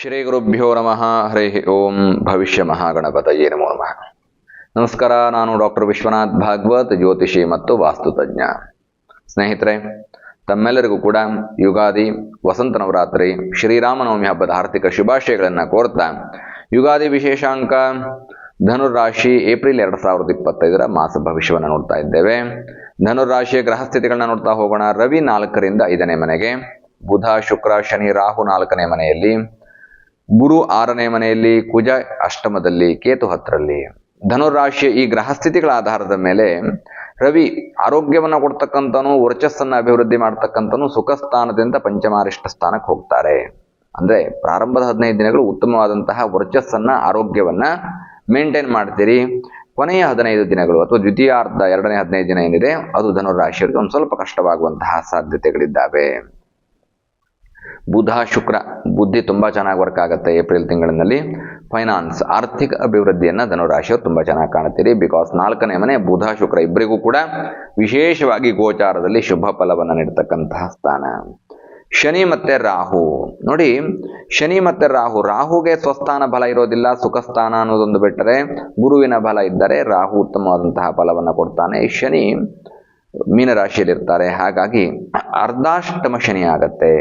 ಶ್ರೀ ಗುರುಭ್ಯೋ ನಮಃ. ಹರಿ ಓಂ. ಭವಿಷ್ಯ ಮಹಾಗಣಪತಯೇ ನಮೋ ನಮಃ. ನಮಸ್ಕಾರ. ನಾನು ಡಾಕ್ಟರ್ ವಿಶ್ವನಾಥ್ ಭಾಗವತ್, ಜ್ಯೋತಿಷಿ ಮತ್ತು ವಾಸ್ತುತಜ್ಞ. ಸ್ನೇಹಿತರೆ, ತಮ್ಮೆಲ್ಲರಿಗೂ ಕೂಡ ಯುಗಾದಿ, ವಸಂತ ನವರಾತ್ರಿ, ಶ್ರೀರಾಮನವಮಿ ಹಬ್ಬದ ಆರ್ಥಿಕ ಶುಭಾಶಯಗಳನ್ನು ಕೋರ್ತಾ ಯುಗಾದಿ ವಿಶೇಷಾಂಕ ಧನುರಾಶಿ ಏಪ್ರಿಲ್ 2025 ಮಾಸ ಭವಿಷ್ಯವನ್ನು ನೋಡ್ತಾ ಇದ್ದೇವೆ. ಧನುರಾಶಿಯ ಗ್ರಹಸ್ಥಿತಿಗಳನ್ನ ನೋಡ್ತಾ ಹೋಗೋಣ. ರವಿ 4ರಿಂದ 5ನೇ ಮನೆಗೆ, ಬುಧ ಶುಕ್ರ ಶನಿ ರಾಹು 4ನೇ ಮನೆಯಲ್ಲಿ, ಗುರು 6ನೇ ಮನೆಯಲ್ಲಿ, ಕುಜ ಅಷ್ಟಮದಲ್ಲಿ, ಕೇತು 10ರಲ್ಲಿ. ಧನುರಾಶಿಯ ಈ ಗ್ರಹಸ್ಥಿತಿಗಳ ಆಧಾರದ ಮೇಲೆ ರವಿ ಆರೋಗ್ಯವನ್ನು ಕೊಡ್ತಕ್ಕಂಥನು, ವರ್ಚಸ್ಸನ್ನು ಅಭಿವೃದ್ಧಿ ಮಾಡ್ತಕ್ಕಂಥನು, ಸುಖ ಸ್ಥಾನದಿಂದ ಪಂಚಮಾರಿಷ್ಟ ಸ್ಥಾನಕ್ಕೆ ಹೋಗ್ತಾರೆ. ಅಂದ್ರೆ ಪ್ರಾರಂಭದ 15 ದಿನಗಳು ಉತ್ತಮವಾದಂತಹ ವರ್ಚಸ್ಸನ್ನ, ಆರೋಗ್ಯವನ್ನ ಮೇಂಟೈನ್ ಮಾಡ್ತೀರಿ. ಕೊನೆಯ 15 ದಿನಗಳು ಅಥವಾ ದ್ವಿತೀಯಾರ್ಧ 2ನೇ 15 ದಿನ ಏನಿದೆ ಅದು ಧನುರಾಶಿಯವರಿಗೆ ಒಂದು ಸ್ವಲ್ಪ ಕಷ್ಟವಾಗುವಂತಹ ಸಾಧ್ಯತೆಗಳಿದ್ದಾವೆ. ಬುಧ ಶುಕ್ರ ಬುದ್ಧಿ ತುಂಬಾ ಚೆನ್ನಾಗಿ ವರ್ಕ್ ಆಗುತ್ತೆ ಏಪ್ರಿಲ್ ತಿಂಗಳಿನಲ್ಲಿ. ಫೈನಾನ್ಸ್, ಆರ್ಥಿಕ ಅಭಿವೃದ್ಧಿಯನ್ನ ಧನುರಾಶಿಯವರು ತುಂಬಾ ಚೆನ್ನಾಗಿ ಕಾಣ್ತೀರಿ. ಬಿಕಾಸ್ 4ನೇ ಮನೆ ಬುಧ ಶುಕ್ರ ಇಬ್ಬರಿಗೂ ಕೂಡ ವಿಶೇಷವಾಗಿ ಗೋಚಾರದಲ್ಲಿ ಶುಭ ಫಲವನ್ನು ನೀಡತಕ್ಕಂತಹ ಸ್ಥಾನ. ಶನಿ ಮತ್ತೆ ರಾಹು ನೋಡಿ, ಶನಿ ಮತ್ತೆ ರಾಹುಗೆ ಸ್ವಸ್ಥಾನ ಬಲ ಇರೋದಿಲ್ಲ, ಸುಖ ಸ್ಥಾನ ಅನ್ನೋದೊಂದು ಬಿಟ್ಟರೆ ಗುರುವಿನ ಬಲ ಇದ್ದರೆ ರಾಹು ಉತ್ತಮವಾದಂತಹ ಫಲವನ್ನು ಕೊಡ್ತಾನೆ. ಶನಿ ಮೀನರಾಶಿಯಲ್ಲಿರ್ತಾರೆ, ಹಾಗಾಗಿ ಅರ್ಧಾಷ್ಟಮ ಶನಿ ಆಗತ್ತೆ.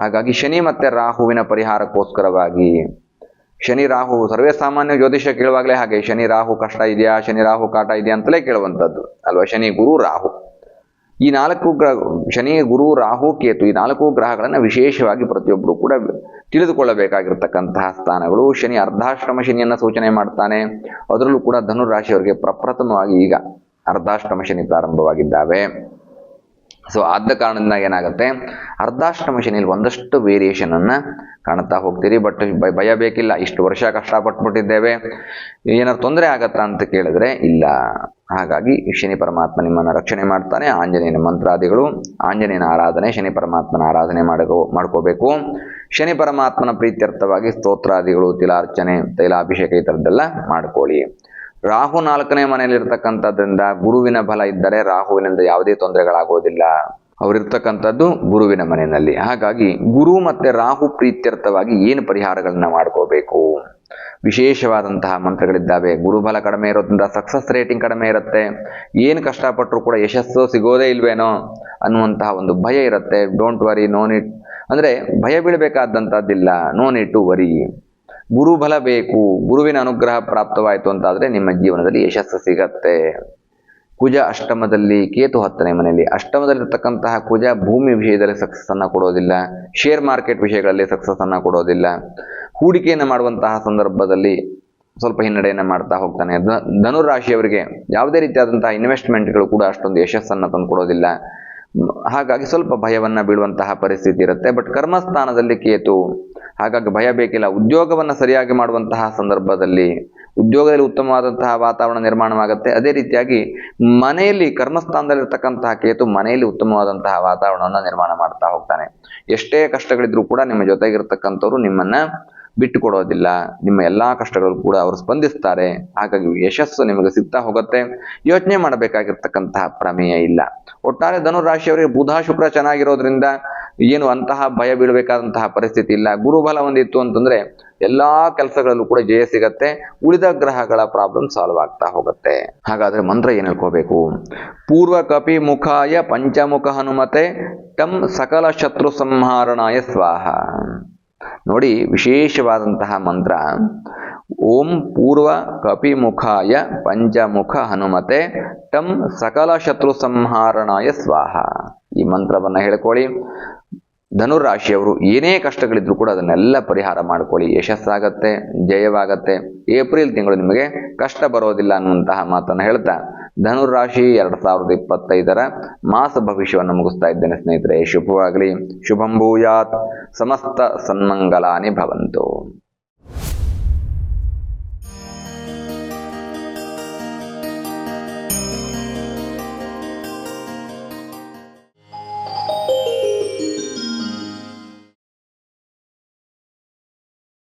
ಹಾಗಾಗಿ ಶನಿ ಮತ್ತೆ ರಾಹುವಿನ ಪರಿಹಾರಕ್ಕೋಸ್ಕರವಾಗಿ, ಶನಿ ರಾಹು ಸರ್ವೇ ಸಾಮಾನ್ಯ ಜ್ಯೋತಿಷ್ಯ ಕೇಳುವಾಗಲೇ ಹಾಗೆ, ಶನಿ ರಾಹು ಕಷ್ಟ ಇದೆಯಾ, ಶನಿ ರಾಹು ಕಾಟ ಇದೆಯಾ ಅಂತಲೇ ಕೇಳುವಂಥದ್ದು ಅಲ್ವಾ. ಶನಿ ಗುರು ರಾಹು ಈ 4 ಗ್ರಹ, ಶನಿ ಗುರು ರಾಹು ಕೇತು, ಈ 4 ಗ್ರಹಗಳನ್ನು ವಿಶೇಷವಾಗಿ ಪ್ರತಿಯೊಬ್ಬರು ಕೂಡ ತಿಳಿದುಕೊಳ್ಳಬೇಕಾಗಿರ್ತಕ್ಕಂತಹ ಸ್ಥಾನಗಳು. ಶನಿ ಅರ್ಧಾಷ್ಟಮ ಶನಿಯನ್ನ ಸೂಚನೆ ಮಾಡ್ತಾನೆ. ಅದರಲ್ಲೂ ಕೂಡ ಧನುರಾಶಿಯವರಿಗೆ ಪ್ರಪ್ರಥಮವಾಗಿ ಈಗ ಅರ್ಧಾಷ್ಟಮ ಶನಿ ಪ್ರಾರಂಭವಾಗಿದ್ದಾವೆ. ಸೊ ಆದ ಕಾರಣದಿಂದ ಏನಾಗುತ್ತೆ, ಅರ್ಧಾಷ್ಟಮ ಶನಿಯಲ್ಲಿ ಒಂದಷ್ಟು ವೇರಿಯೇಷನ್ ಅನ್ನ ಕಾಣ್ತಾ ಹೋಗ್ತೀರಿ. ಬಟ್ ಭಯ ಬೇಕಿಲ್ಲ, ಇಷ್ಟು ವರ್ಷ ಕಷ್ಟಪಟ್ಬಿಟ್ಟಿದ್ದೇವೆ, ಏನಾದ್ರು ತೊಂದರೆ ಆಗತ್ತಾ ಅಂತ ಕೇಳಿದ್ರೆ ಇಲ್ಲ. ಹಾಗಾಗಿ ಶನಿ ಪರಮಾತ್ಮ ನಿಮ್ಮನ್ನು ರಕ್ಷಣೆ ಮಾಡ್ತಾನೆ. ಆಂಜನೇಯನ ಮಂತ್ರಾದಿಗಳು, ಆಂಜನೇಯನ ಆರಾಧನೆ, ಶನಿ ಪರಮಾತ್ಮನ ಆರಾಧನೆ ಮಾಡ್ಕೋಬೇಕು. ಶನಿ ಪರಮಾತ್ಮನ ಪ್ರೀತ್ಯರ್ಥವಾಗಿ ಸ್ತೋತ್ರಾದಿಗಳು, ತಿಲಾರ್ಚನೆ, ತೈಲಾಭಿಷೇಕ ಈ ಥರದ್ದೆಲ್ಲ ಮಾಡ್ಕೊಳ್ಳಿ. ರಾಹು 4ನೇ ಮನೆಯಲ್ಲಿರ್ತಕ್ಕಂಥದ್ರಿಂದ ಗುರುವಿನ ಬಲ ಇದ್ದರೆ ರಾಹುವಿನಿಂದ ಯಾವುದೇ ತೊಂದರೆಗಳಾಗೋದಿಲ್ಲ. ಅವರಿರ್ತಕ್ಕಂಥದ್ದು ಗುರುವಿನ ಮನೆಯಲ್ಲಿ. ಹಾಗಾಗಿ ಗುರು ಮತ್ತೆ ರಾಹು ಪ್ರೀತ್ಯರ್ಥವಾಗಿ ಏನು ಪರಿಹಾರಗಳನ್ನ ಮಾಡ್ಕೋಬೇಕು, ವಿಶೇಷವಾದಂತಹ ಮಂತ್ರಗಳಿದ್ದಾವೆ. ಗುರುಬಲ ಕಡಿಮೆ ಇರೋದ್ರಿಂದ ಸಕ್ಸಸ್ ರೇಟಿಂಗ್ ಕಡಿಮೆ ಇರುತ್ತೆ. ಏನು ಕಷ್ಟಪಟ್ಟರು ಕೂಡ ಯಶಸ್ಸು ಸಿಗೋದೇ ಇಲ್ವೇನೋ ಅನ್ನುವಂತಹ ಒಂದು ಭಯ ಇರುತ್ತೆ. ಡೋಂಟ್ ವರಿ, ನೋ ನೀಡ್, ಅಂದ್ರೆ ಭಯ ಬೀಳಬೇಕಾದಂಥದ್ದಿಲ್ಲ. No need to worry. ಗುರುಬಲ ಬೇಕು, ಗುರುವಿನ ಅನುಗ್ರಹ ಪ್ರಾಪ್ತವಾಯಿತು ಅಂತಾದ್ರೆ ನಿಮ್ಮ ಜೀವನದಲ್ಲಿ ಯಶಸ್ಸು ಸಿಗತ್ತೆ. ಕುಜ ಅಷ್ಟಮದಲ್ಲಿ, ಕೇತು 10ನೇ ಮನೆಯಲ್ಲಿ. ಅಷ್ಟಮದಲ್ಲಿರ್ತಕ್ಕಂತಹ ಕುಜ ಭೂಮಿ ವಿಷಯದಲ್ಲಿ ಸಕ್ಸಸ್ ಅನ್ನ ಕೊಡೋದಿಲ್ಲ, ಶೇರ್ ಮಾರ್ಕೆಟ್ ವಿಷಯಗಳಲ್ಲಿ ಸಕ್ಸಸ್ ಅನ್ನ ಕೊಡೋದಿಲ್ಲ, ಹೂಡಿಕೆಯನ್ನು ಮಾಡುವಂತಹ ಸಂದರ್ಭದಲ್ಲಿ ಸ್ವಲ್ಪ ಹಿನ್ನಡೆಯನ್ನು ಮಾಡ್ತಾ ಹೋಗ್ತಾನೆ. ಧನುರಾಶಿಯವರಿಗೆ ಯಾವುದೇ ರೀತಿಯಾದಂತಹ ಇನ್ವೆಸ್ಟ್ಮೆಂಟ್ಗಳು ಕೂಡ ಅಷ್ಟೊಂದು ಯಶಸ್ಸನ್ನು ತಂದು ಕೊಡೋದಿಲ್ಲ. ಹಾಗಾಗಿ ಸ್ವಲ್ಪ ಭಯವನ್ನ ಬೀಳುವಂತಹ ಪರಿಸ್ಥಿತಿ ಇರುತ್ತೆ. ಬಟ್ ಕರ್ಮಸ್ಥಾನದಲ್ಲಿ ಕೇತು, ಹಾಗಾಗಿ ಭಯ ಬೇಕಿಲ್ಲ. ಉದ್ಯೋಗವನ್ನು ಸರಿಯಾಗಿ ಮಾಡುವಂತಹ ಸಂದರ್ಭದಲ್ಲಿ ಉದ್ಯೋಗದಲ್ಲಿ ಉತ್ತಮವಾದಂತಹ ವಾತಾವರಣ ನಿರ್ಮಾಣವಾಗುತ್ತೆ. ಅದೇ ರೀತಿಯಾಗಿ ಮನೆಯಲ್ಲಿ, ಕರ್ಮಸ್ಥಾನದಲ್ಲಿರ್ತಕ್ಕಂತಹ ಕೇತು ಮನೆಯಲ್ಲಿ ಉತ್ತಮವಾದಂತಹ ವಾತಾವರಣವನ್ನು ನಿರ್ಮಾಣ ಮಾಡ್ತಾ ಹೋಗ್ತಾನೆ. ಎಷ್ಟೇ ಕಷ್ಟಗಳಿದ್ರೂ ಕೂಡ ನಿಮ್ಮ ಜೊತೆಗಿರ್ತಕ್ಕಂಥವ್ರು ನಿಮ್ಮನ್ನ ಬಿಟ್ಟು ಕೊಡೋದಿಲ್ಲ. ನಿಮ್ಮ ಎಲ್ಲಾ ಕಷ್ಟಗಳು ಕೂಡ ಅವರು ಸ್ಪಂದಿಸ್ತಾರೆ. ಹಾಗಾಗಿ ಯಶಸ್ಸು ನಿಮಗೆ ಸಿಗ್ತಾ ಹೋಗುತ್ತೆ. ಯೋಚನೆ ಮಾಡಬೇಕಾಗಿರ್ತಕ್ಕಂತಹ ಪ್ರಮೇಯ ಇಲ್ಲ. ಒಟ್ಟಾರೆ ಧನುರಾಶಿಯವರಿಗೆ ಬುಧ ಶುಕ್ರ ಚೆನ್ನಾಗಿರೋದ್ರಿಂದ ಏನು ಅಂತಹ ಭಯ ಬೀಳಬೇಕಾದಂತಹ ಪರಿಸ್ಥಿತಿ ಇಲ್ಲ. ಗುರುಬಲ ಒಂದಿತ್ತು ಅಂತಂದ್ರೆ ಎಲ್ಲಾ ಕೆಲಸಗಳಲ್ಲೂ ಕೂಡ ಜಯ ಸಿಗತ್ತೆ. ಉಳಿದ ಗ್ರಹಗಳ ಪ್ರಾಬ್ಲಮ್ ಸಾಲ್ವ್ ಆಗ್ತಾ ಹೋಗುತ್ತೆ. ಹಾಗಾದ್ರೆ ಮಂತ್ರ ಏನ್ ಹೇಳ್ಕೋಬೇಕು? ಪೂರ್ವ ಕಪಿ ಮುಖಾಯ ಪಂಚಮುಖ ಹನುಮತೆ ಟಂ ಸಕಲ ಶತ್ರು ಸಂಹಾರಣಾಯ ಸ್ವಾಹ. ನೋಡಿ, ವಿಶೇಷವಾದಂತಹ ಮಂತ್ರ ಓಂ ಪೂರ್ವ ಕಪಿಮುಖಾಯ ಪಂಚಮುಖ ಹನುಮತೆ ಟಂ ಸಕಲ ಶತ್ರು ಸಂಹಾರಣಾಯ ಸ್ವಾಹ. ಈ ಮಂತ್ರವನ್ನ ಹೇಳ್ಕೊಳ್ಳಿ. ಧನುರಾಶಿಯವರು ಏನೇ ಕಷ್ಟಗಳಿದ್ರು ಕೂಡ ಅದನ್ನೆಲ್ಲ ಪರಿಹಾರ ಮಾಡ್ಕೊಳ್ಳಿ. ಯಶಸ್ಸಾಗತ್ತೆ, ಜಯವಾಗತ್ತೆ. ಏಪ್ರಿಲ್ ತಿಂಗಳು ನಿಮಗೆ ಕಷ್ಟ ಬರೋದಿಲ್ಲ ಅನ್ನುವಂತಹ ಮಾತನ್ನು ಹೇಳ್ತಾ ಧನುರಾಶಿ 2025 ಮಾಸ ಭವಿಷ್ಯವನ್ನು ಮುಗಿಸ್ತಾ ಇದ್ದೇನೆ ಸ್ನೇಹಿತರೆ. ಶುಭವಾಗಲಿ. ಶುಭಂ ಭೂಯಾತ್. ಸಮಸ್ತ ಸನ್ಮಂಗಲಾನಿ ಭವಂತು.